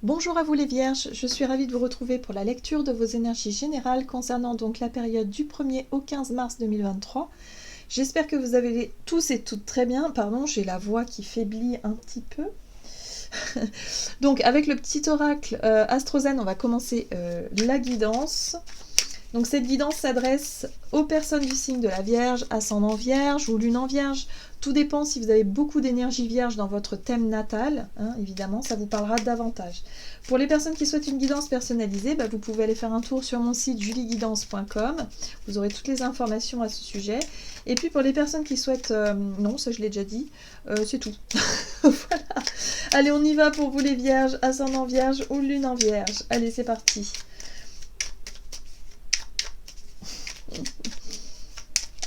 Bonjour à vous les Vierges, je suis ravie de vous retrouver pour la lecture de vos énergies générales concernant donc la période du 1er au 15 mars 2023. J'espère que vous avez tous et toutes très bien. Pardon, j'ai la voix qui faiblit un petit peu. Donc avec le petit oracle Astrozen, on va commencer la guidance. Donc cette guidance s'adresse aux personnes du signe de la Vierge, ascendant Vierge ou lune en Vierge. Tout dépend si vous avez beaucoup d'énergie Vierge dans votre thème natal, hein, évidemment, ça vous parlera davantage. Pour les personnes qui souhaitent une guidance personnalisée, vous pouvez aller faire un tour sur mon site julieguidance.com. Vous aurez toutes les informations à ce sujet. Et puis pour les personnes qui souhaitent... non, ça je l'ai déjà dit, c'est tout. Voilà. Allez, on y va pour vous les Vierges, ascendant Vierge ou lune en Vierge. Allez, c'est parti.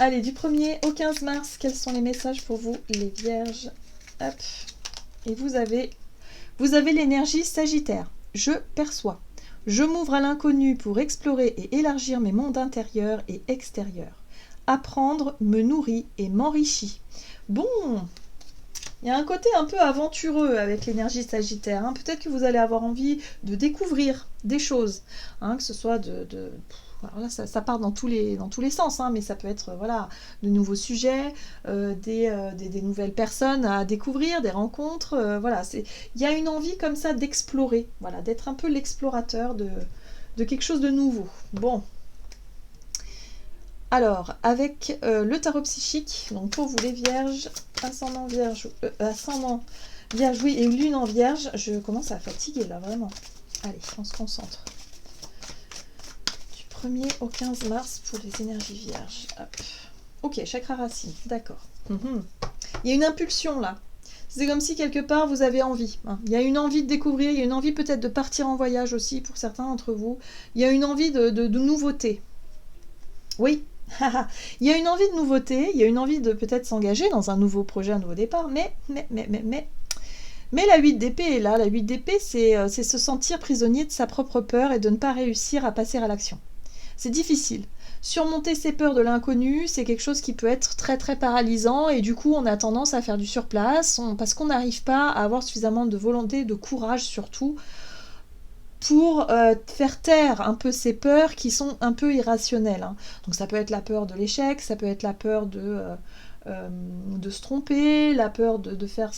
Allez, du 1er au 15 mars, quels sont les messages pour vous, les Vierges? Hop. Et vous avez l'énergie Sagittaire. Je perçois. Je m'ouvre à l'inconnu pour explorer et élargir mes mondes intérieurs et extérieurs. Apprendre me nourrit et m'enrichit. Bon, il y a un côté un peu aventureux avec l'énergie Sagittaire. Hein. Peut-être que vous allez avoir envie de découvrir des choses, hein, que ce soit alors là, ça part dans tous les sens, hein, mais ça peut être voilà, de nouveaux sujets, des nouvelles personnes à découvrir, des rencontres. Voilà, il y a une envie comme ça d'explorer, voilà, d'être un peu l'explorateur de quelque chose de nouveau. Bon. Alors, avec le tarot psychique, donc pour vous les Vierges, ascendant Vierge, oui, et lune en Vierge, je commence à fatiguer là, vraiment. Allez, on se concentre. Du 1er au 15 mars pour les énergies Vierges. Hop. Ok, chakra racine, d'accord. Il y a une impulsion là. C'est comme si quelque part vous avez envie. Hein. Il y a une envie de découvrir, il y a une envie peut-être de partir en voyage aussi pour certains d'entre vous. Il y a une envie de nouveauté. Oui. Il y a une envie de nouveauté, il y a une envie de peut-être s'engager dans un nouveau projet, un nouveau départ, mais la 8 d'épée est là. La 8 d'épée, c'est se sentir prisonnier de sa propre peur et de ne pas réussir à passer à l'action. C'est difficile. Surmonter ses peurs de l'inconnu, c'est quelque chose qui peut être très très paralysant et du coup on a tendance à faire du surplace parce qu'on n'arrive pas à avoir suffisamment de volonté, de courage surtout, pour faire taire un peu ces peurs qui sont un peu irrationnelles. Hein. Donc ça peut être la peur de l'échec, ça peut être la peur de se tromper, la peur de faire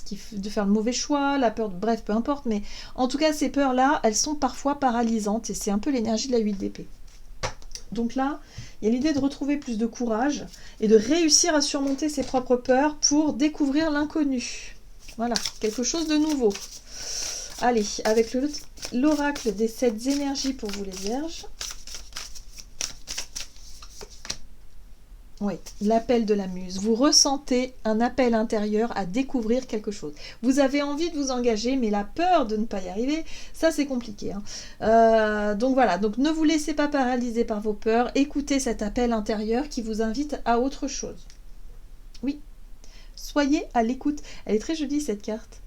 le mauvais choix, la peur bref, peu importe, mais en tout cas ces peurs-là, elles sont parfois paralysantes et c'est un peu l'énergie de la 8 d'épée. Donc là, il y a l'idée de retrouver plus de courage et de réussir à surmonter ses propres peurs pour découvrir l'inconnu. Voilà, quelque chose de nouveau. Allez, avec l'oracle des 7 énergies pour vous les Vierges. Oui, l'appel de la muse. Vous ressentez un appel intérieur à découvrir quelque chose. Vous avez envie de vous engager, mais la peur de ne pas y arriver, ça c'est compliqué. Hein. Donc voilà, donc ne vous laissez pas paralyser par vos peurs. Écoutez cet appel intérieur qui vous invite à autre chose. Oui, soyez à l'écoute. Elle est très jolie cette carte.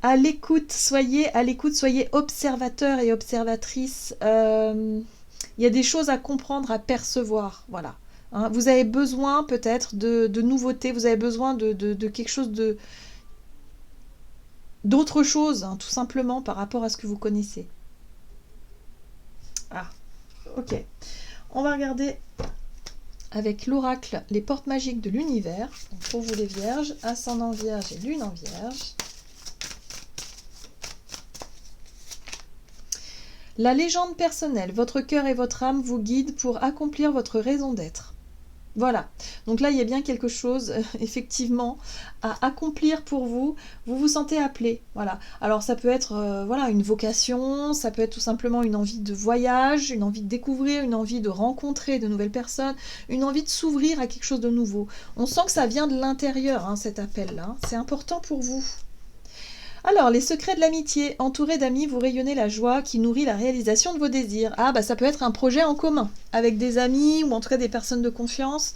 À l'écoute, soyez observateur et observatrice. Il y a des choses à comprendre, à percevoir, voilà. Hein, vous avez besoin peut-être de nouveautés, vous avez besoin de quelque chose d'autre chose, hein, tout simplement par rapport à ce que vous connaissez. Ah, ok. On va regarder avec l'oracle les portes magiques de l'univers. Pour vous les Vierges, ascendant Vierge et lune en Vierge. La légende personnelle, votre cœur et votre âme vous guident pour accomplir votre raison d'être. Voilà, donc là il y a bien quelque chose effectivement à accomplir pour vous, vous vous sentez appelé, voilà. Alors ça peut être voilà, une vocation, ça peut être tout simplement une envie de voyage, une envie de découvrir, une envie de rencontrer de nouvelles personnes, une envie de s'ouvrir à quelque chose de nouveau. On sent que ça vient de l'intérieur, hein, cet appel-là, c'est important pour vous. Alors, les secrets de l'amitié. Entouré d'amis, vous rayonnez la joie qui nourrit la réalisation de vos désirs. Ah, ça peut être un projet en commun, avec des amis ou en tout cas des personnes de confiance.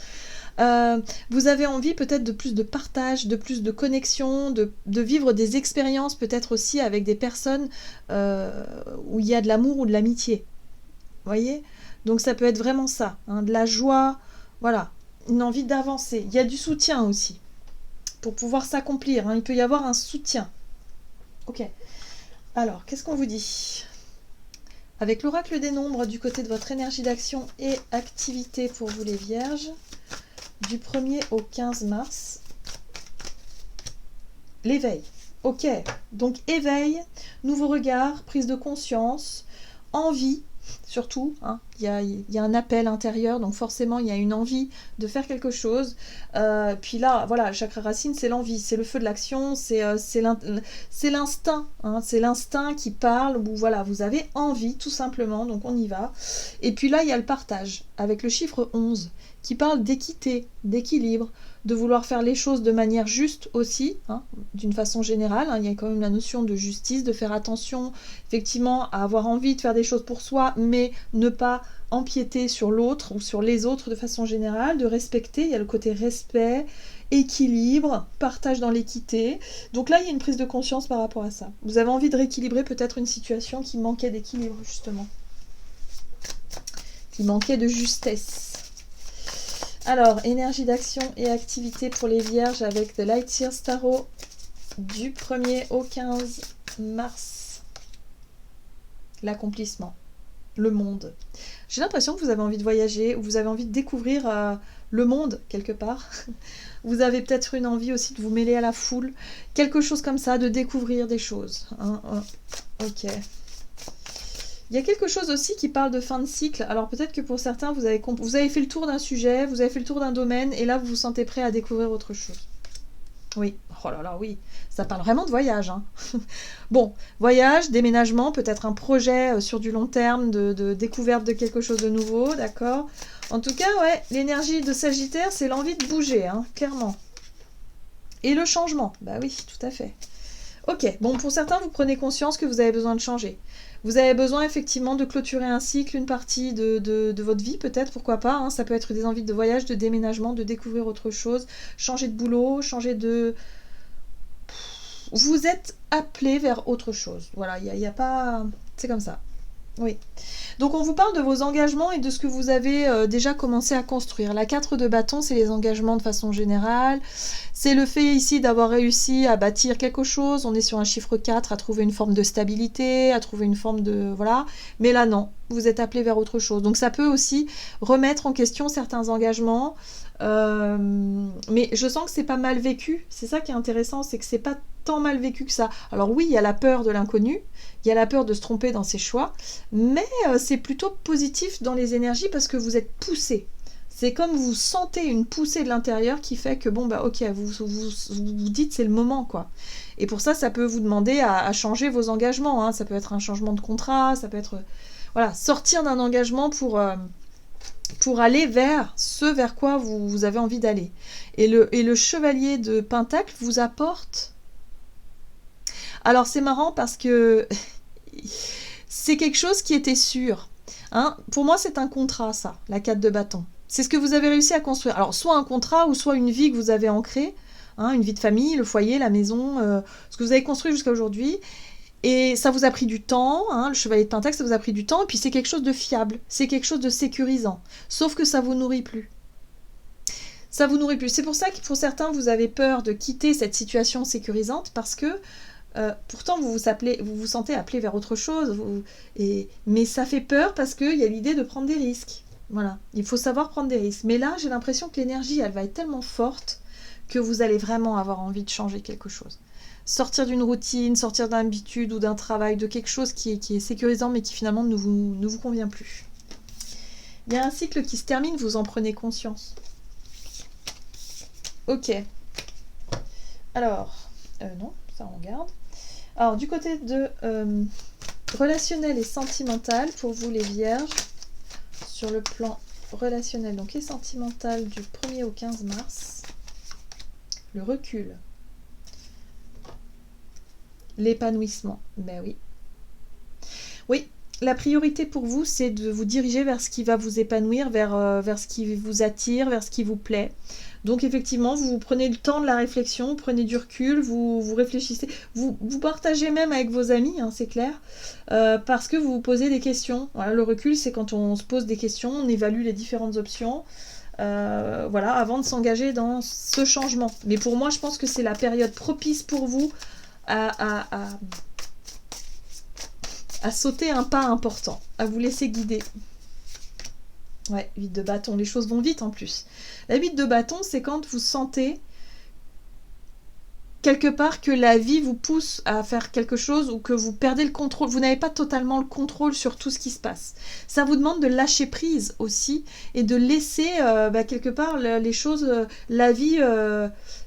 Vous avez envie peut-être de plus de partage, de plus de connexion, de vivre des expériences peut-être aussi avec des personnes où il y a de l'amour ou de l'amitié. Vous voyez ? Donc ça peut être vraiment ça, hein, de la joie, voilà, une envie d'avancer. Il y a du soutien aussi, pour pouvoir s'accomplir. Hein, il peut y avoir un soutien. Ok. Alors, qu'est-ce qu'on vous dit? Avec l'oracle des nombres du côté de votre énergie d'action et activité pour vous les vierges, du 1er au 15 mars, l'éveil. Ok, donc éveil, nouveau regard, prise de conscience, envie, surtout, hein. Il y a un appel intérieur, donc forcément il y a une envie de faire quelque chose. Puis là, voilà, chakra racine, c'est l'envie, c'est le feu de l'action, c'est l'instinct, hein, c'est l'instinct qui parle, où voilà, vous avez envie tout simplement, donc on y va. Et puis là, il y a le partage, avec le chiffre 11, qui parle d'équité, d'équilibre, de vouloir faire les choses de manière juste aussi, hein, d'une façon générale, hein. Il y a quand même la notion de justice, de faire attention effectivement à avoir envie de faire des choses pour soi, mais ne pas empiéter sur l'autre ou sur les autres de façon générale, de respecter, il y a le côté respect, équilibre, partage dans l'équité. Donc là, il y a une prise de conscience par rapport à ça. Vous avez envie de rééquilibrer peut-être une situation qui manquait d'équilibre, justement. Qui manquait de justesse. Alors, énergie d'action et activité pour les vierges avec The Light Years Tarot du 1er au 15 mars. L'accomplissement. Le monde. J'ai l'impression que vous avez envie de voyager, ou vous avez envie de découvrir le monde quelque part. Vous avez peut-être une envie aussi de vous mêler à la foule. Quelque chose comme ça, de découvrir des choses. Hein, ok. Il y a quelque chose aussi qui parle de fin de cycle. Alors peut-être que pour certains, vous avez fait le tour d'un sujet, vous avez fait le tour d'un domaine, et là vous vous sentez prêt à découvrir autre chose. Oui, oh là là, oui, ça parle vraiment de voyage. Hein. Bon, voyage, déménagement, peut-être un projet sur du long terme, de découverte de quelque chose de nouveau, d'accord. En tout cas, ouais, l'énergie de Sagittaire, c'est l'envie de bouger, hein, clairement. Et le changement, bah oui, tout à fait. Ok, bon, pour certains, vous prenez conscience que vous avez besoin de changer. Vous avez besoin effectivement de clôturer un cycle, une partie de votre vie peut-être, pourquoi pas. Hein, ça peut être des envies de voyage, de déménagement, de découvrir autre chose, changer de boulot, changer de... Vous êtes appelé vers autre chose. Voilà, il n'y a pas... C'est comme ça. Oui. Donc on vous parle de vos engagements et de ce que vous avez déjà commencé à construire. La 4 de bâton, c'est les engagements de façon générale. C'est le fait ici d'avoir réussi à bâtir quelque chose. On est sur un chiffre 4, à trouver une forme de stabilité, à trouver une forme de... Voilà. Mais là, non. Vous êtes appelé vers autre chose. Donc ça peut aussi remettre en question certains engagements. Mais je sens que c'est pas mal vécu. C'est ça qui est intéressant, c'est que c'est pas tant mal vécu que ça. Alors oui, il y a la peur de l'inconnu, il y a la peur de se tromper dans ses choix, mais c'est plutôt positif dans les énergies parce que vous êtes poussé. C'est comme vous sentez une poussée de l'intérieur qui fait que bon bah ok, vous dites c'est le moment quoi. Et pour ça, ça peut vous demander à changer vos engagements. Hein. Ça peut être un changement de contrat, ça peut être voilà, sortir d'un engagement pour aller vers ce vers quoi vous avez envie d'aller. Et le chevalier de Pentacle vous apporte... Alors c'est marrant parce que c'est quelque chose qui était sûr. Hein. Pour moi c'est un contrat ça, la 4 de bâton. C'est ce que vous avez réussi à construire. Alors soit un contrat ou soit une vie que vous avez ancrée, hein, une vie de famille, le foyer, la maison, ce que vous avez construit jusqu'à aujourd'hui. Et ça vous a pris du temps, hein, le chevalier de Pentacle, ça vous a pris du temps, et puis c'est quelque chose de fiable, c'est quelque chose de sécurisant. Sauf que ça vous nourrit plus. Ça vous nourrit plus. C'est pour ça que pour certains, vous avez peur de quitter cette situation sécurisante, parce que pourtant vous vous sentez appelé vers autre chose, mais ça fait peur parce qu'il y a l'idée de prendre des risques. Voilà, il faut savoir prendre des risques. Mais là, j'ai l'impression que l'énergie, elle va être tellement forte que vous allez vraiment avoir envie de changer quelque chose. Sortir d'une routine, sortir d'une habitude ou d'un travail, de quelque chose qui est sécurisant mais qui finalement ne vous convient plus. Il y a un cycle qui se termine, vous en prenez conscience. Ok. Alors, non, ça on garde. Alors, du côté de relationnel et sentimental, pour vous les vierges, sur le plan relationnel donc et sentimental du 1er au 15 mars, le recul. L'épanouissement, ben oui. Oui, la priorité pour vous, c'est de vous diriger vers ce qui va vous épanouir, vers ce qui vous attire, vers ce qui vous plaît. Donc effectivement, vous prenez le temps de la réflexion, vous prenez du recul, vous réfléchissez, vous partagez même avec vos amis, hein, c'est clair, parce que vous vous posez des questions. Voilà, le recul, c'est quand on se pose des questions, on évalue les différentes options, voilà, avant de s'engager dans ce changement. Mais pour moi, je pense que c'est la période propice pour vous à à sauter un pas important, à vous laisser guider. Ouais, 8 de bâton, les choses vont vite en plus. La 8 de bâton, c'est quand vous sentez quelque part que la vie vous pousse à faire quelque chose ou que vous perdez le contrôle, vous n'avez pas totalement le contrôle sur tout ce qui se passe. Ça vous demande de lâcher prise aussi et de laisser quelque part les choses, la vie,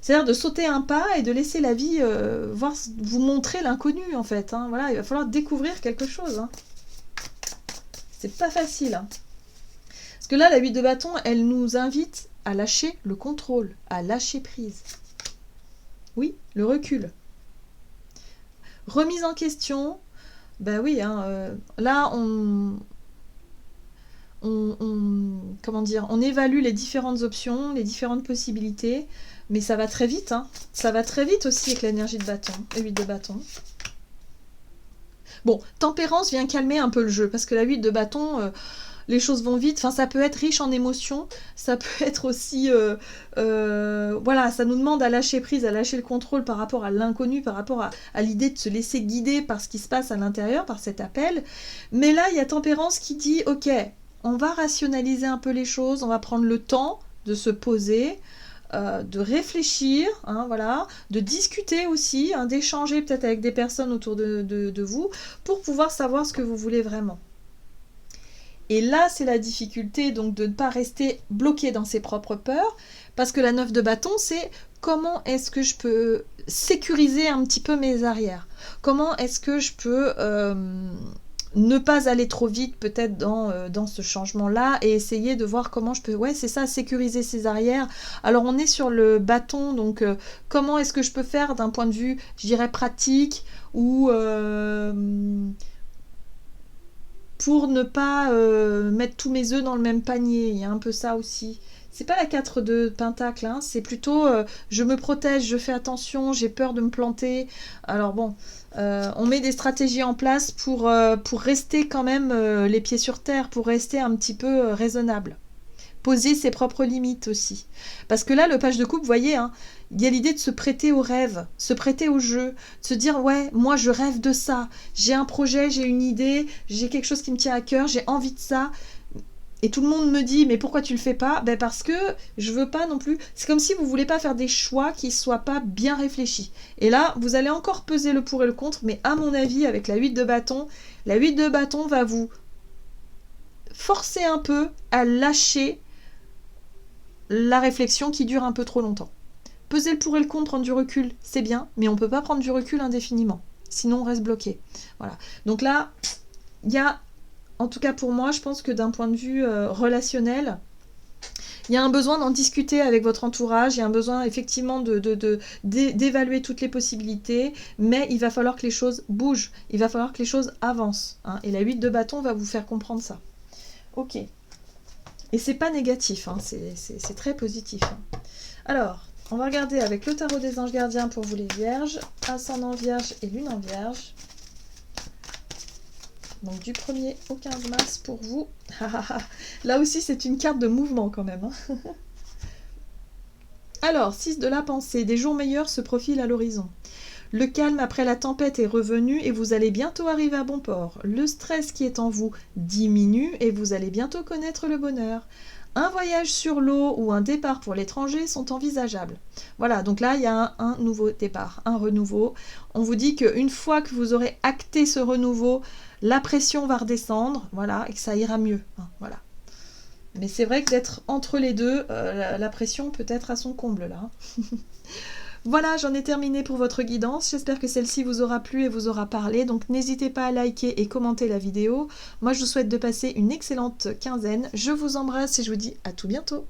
c'est-à-dire de sauter un pas et de laisser la vie vous montrer l'inconnu en fait. Hein. Voilà, il va falloir découvrir quelque chose. Hein. C'est pas facile. Hein. Parce que là, la 8 de bâton, elle nous invite à lâcher le contrôle, à lâcher prise. Oui, le recul. Remise en question, ben oui, hein, là comment dire, on évalue les différentes options, les différentes possibilités, mais ça va très vite, hein. Ça va très vite aussi avec l'énergie de bâton, et 8 de bâton. Bon, tempérance vient calmer un peu le jeu, parce que la 8 de bâton... les choses vont vite, enfin ça peut être riche en émotions, ça peut être aussi, voilà, ça nous demande à lâcher prise, à lâcher le contrôle par rapport à l'inconnu, par rapport à l'idée de se laisser guider par ce qui se passe à l'intérieur, par cet appel. Mais là, il y a tempérance qui dit, ok, on va rationaliser un peu les choses, on va prendre le temps de se poser, de réfléchir, hein, voilà, de discuter aussi, hein, d'échanger peut-être avec des personnes autour de vous, pour pouvoir savoir ce que vous voulez vraiment. Et là, c'est la difficulté donc de ne pas rester bloqué dans ses propres peurs, parce que la 9 de bâton, c'est comment est-ce que je peux sécuriser un petit peu mes arrières? Comment est-ce que je peux ne pas aller trop vite peut-être dans ce changement-là et essayer de voir comment je peux, ouais, c'est ça, sécuriser ses arrières. Alors, on est sur le bâton, donc comment est-ce que je peux faire d'un point de vue, je dirais, pratique ou... pour ne pas mettre tous mes œufs dans le même panier. Il y a un peu ça aussi. C'est pas la 4 de pentacle, hein, c'est plutôt je me protège, je fais attention, j'ai peur de me planter. Alors bon, on met des stratégies en place pour rester quand même les pieds sur terre, pour rester un petit peu raisonnable. Poser ses propres limites aussi. Parce que là, le page de coupe, vous voyez, hein, il y a l'idée de se prêter au rêve, se prêter au jeu, de se dire, ouais, moi je rêve de ça, j'ai un projet, j'ai une idée, j'ai quelque chose qui me tient à cœur, j'ai envie de ça. Et tout le monde me dit, mais pourquoi tu le fais pas? Ben parce que je veux pas non plus. C'est comme si vous voulez pas faire des choix qui soient pas bien réfléchis. Et là, vous allez encore peser le pour et le contre, mais à mon avis, avec la 8 de bâton, la 8 de bâton va vous forcer un peu à lâcher la réflexion qui dure un peu trop longtemps. Peser le pour et le contre, prendre du recul, c'est bien, mais on ne peut pas prendre du recul indéfiniment. Sinon, on reste bloqué. Voilà. Donc là, il y a, en tout cas pour moi, je pense que d'un point de vue relationnel, il y a un besoin d'en discuter avec votre entourage, il y a un besoin effectivement d'évaluer toutes les possibilités, mais il va falloir que les choses bougent, il va falloir que les choses avancent. Hein, et la 8 de bâton va vous faire comprendre ça. Ok. Et c'est pas négatif, hein, c'est très positif. Hein. Alors, on va regarder avec le tarot des anges gardiens pour vous les vierges, ascendant vierge et lune en vierge. Donc du 1er au 15 mars pour vous. Là aussi, c'est une carte de mouvement quand même. Hein. Alors, 6 de la pensée, des jours meilleurs se profilent à l'horizon. Le calme après la tempête est revenu et vous allez bientôt arriver à bon port. Le stress qui est en vous diminue et vous allez bientôt connaître le bonheur. Un voyage sur l'eau ou un départ pour l'étranger sont envisageables. Voilà, donc là, il y a un nouveau départ, un renouveau. On vous dit qu'une fois que vous aurez acté ce renouveau, la pression va redescendre, voilà, et que ça ira mieux. Hein, voilà. Mais c'est vrai que d'être entre les deux, la pression peut être à son comble, là. Voilà, j'en ai terminé pour votre guidance. J'espère que celle-ci vous aura plu et vous aura parlé. Donc n'hésitez pas à liker et commenter la vidéo. Moi, je vous souhaite de passer une excellente quinzaine. Je vous embrasse et je vous dis à tout bientôt.